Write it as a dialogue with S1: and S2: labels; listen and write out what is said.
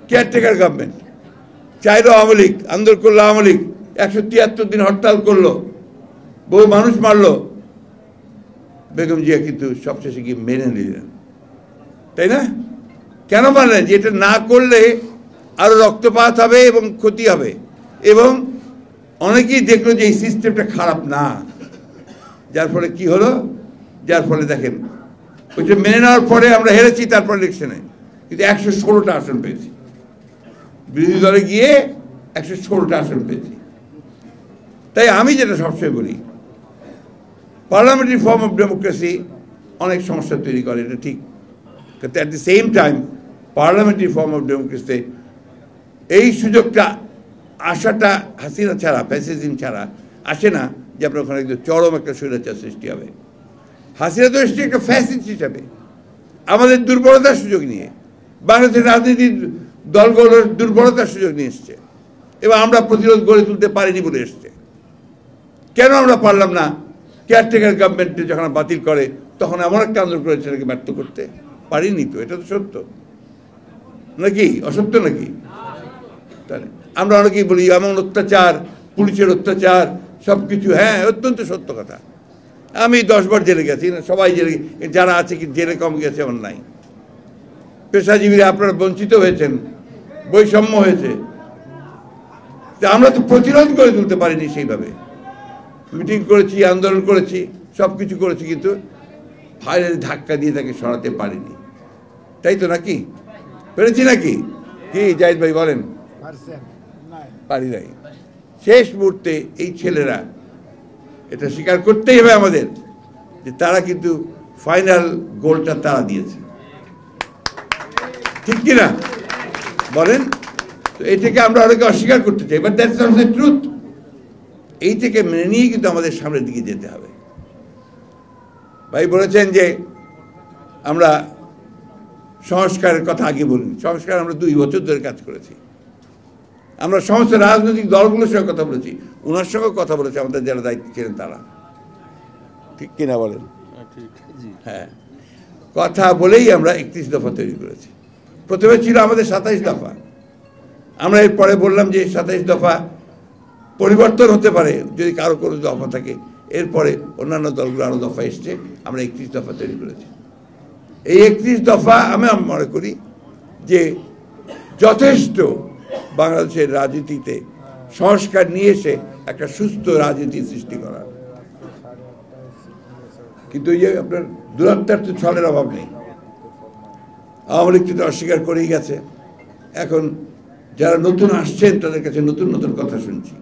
S1: Caretaker government, চাইলো আওয়ামী লীগ, আন্দোলন করলো আওয়ামী লীগ, 173 দিন হরতাল করলো, বহু মানুষ মারলো, বেগম জিয়া কিন্তু সবশেষে গিয়ে মেনে নিলেন, তাই না? কেন মানলেন? যে এটা না করলে আরো রক্তপাত হবে এবং ক্ষতি হবে, এবং অনেকেই দেখলো যে এই সিস্টেমটা খারাপ না, যার ফলে কি হলো, যার ফলে দেখেন ওইটা মেনে নেওয়ার পরে আমরা হেরেছি, তারপর ইলেকশনে কিন্তু 116টা আসন পেয়েছি, বিরোধী দলে গিয়ে 116টা আসন পেয়েছি। তাই আমি যেটা সবসময় বলি, পার্লামেন্টারি ফর্ম অফ ডেমোক্রেসি অনেক সমস্যা তৈরি করে, এটা ঠিক, কিন্তু at the same time parliamentary form of ডেমোক্রেসিতে এই সুযোগটা আসাটা হাসিনা ছাড়া, ফ্যাসিজম ছাড়া আসে না, যে আপনার ওখানে একদম চরম একটা স্বৈরাচার সৃষ্টি হবে। হাসিনা তো এসছে একটা ফ্যাসিস্ট হিসাবে, আমাদের দুর্বলতার সুযোগ নিয়ে, বাংলাদেশের রাজনীতির দলগুলোর দুর্বলতার সুযোগ নিয়ে এসছে, এবং আমরা প্রতিরোধ গড়ে তুলতে পারিনি বলে এসছে। কেন আমরা পারলাম না? কেয়ারটেকার গভর্নমেন্ট যখন বাতিল করে তখন এমন একটা আন্দোলন করে সেটাকে ব্যর্থ করতে পারিনি, তো এটা তো সত্য নাকি অসত্য নাকি? তাহলে আমরা অনেকেই বলি এমন অত্যাচার, পুলিশের অত্যাচার, সব কিছু, হ্যাঁ অত্যন্ত সত্য কথা। আমি 10 বার জেলে গেছি, সবাই জেলে, যারা আছে কি জেলে কম গেছে এমন নাই। পেশাজীবীরা আপনারা বঞ্চিত হয়েছেন, বৈষম্য হয়েছে, আমরা তো প্রতিরোধ করে তুলতে পারিনি সেইভাবে। মিটিং করেছি, আন্দোলন করেছি, সব কিছু করেছি, কিন্তু ফাইলের ধাক্কা দিয়ে তাকে সরাতে পারিনি, তাই তো নাকি? পেরেছি নাকি? কি জাহিদ ভাই বলেন? পারি নাই। শেষ মুহূর্তে এই ছেলেরা, এটা স্বীকার করতেই হবে আমাদের, যে তারা কিন্তু ফাইনাল গোলটা তারা দিয়েছে, ঠিক কিনা বলেন? তো এটাকে আমরা অনেকে অস্বীকার করতে চাই, but that's not the truth. এই থেকে মেনে নিয়ে কিন্তু আমাদের সামনের দিকে যেতে হবে। ভাই বলেছেন যে আমরা সংস্কারের কথা আগে বলিনি, সংস্কার আমরা 2 বছর ধরে কাজ করেছি, আমরা সমস্ত রাজনৈতিক দলগুলোর সঙ্গে কথা বলেছি, ওনার সঙ্গে কথা বলেছি আমাদের যারা দায়িত্ব ছিলেন তারা, ঠিক কিনা বলেন? হ্যাঁ, কথা বলেই আমরা 31 দফা তৈরি করেছি। প্রথমে ছিল আমাদের 27 দফা, আমরা এরপরে বললাম যে 27 দফা পরিবর্তন হতে পারে যদি কারো কোনো দফা থাকে, এরপরে অন্যান্য দলগুলো আরও দফা এসছে, আমরা 31 দফা তৈরি করেছি। এই 31 দফা আমি মনে করি যে যথেষ্ট বাংলাদেশের রাজনীতিতে সংস্কার নিয়ে এসে একটা সুস্থ রাজনীতি সৃষ্টি করার। কিন্তু এই যে আপনার দুরাত্মার তো ছলের অভাব নেই, আওয়ামী লীগ তো অস্বীকার করেই গেছে, এখন যারা নতুন আসছেন তাদের কাছে নতুন নতুন কথা শুনছি।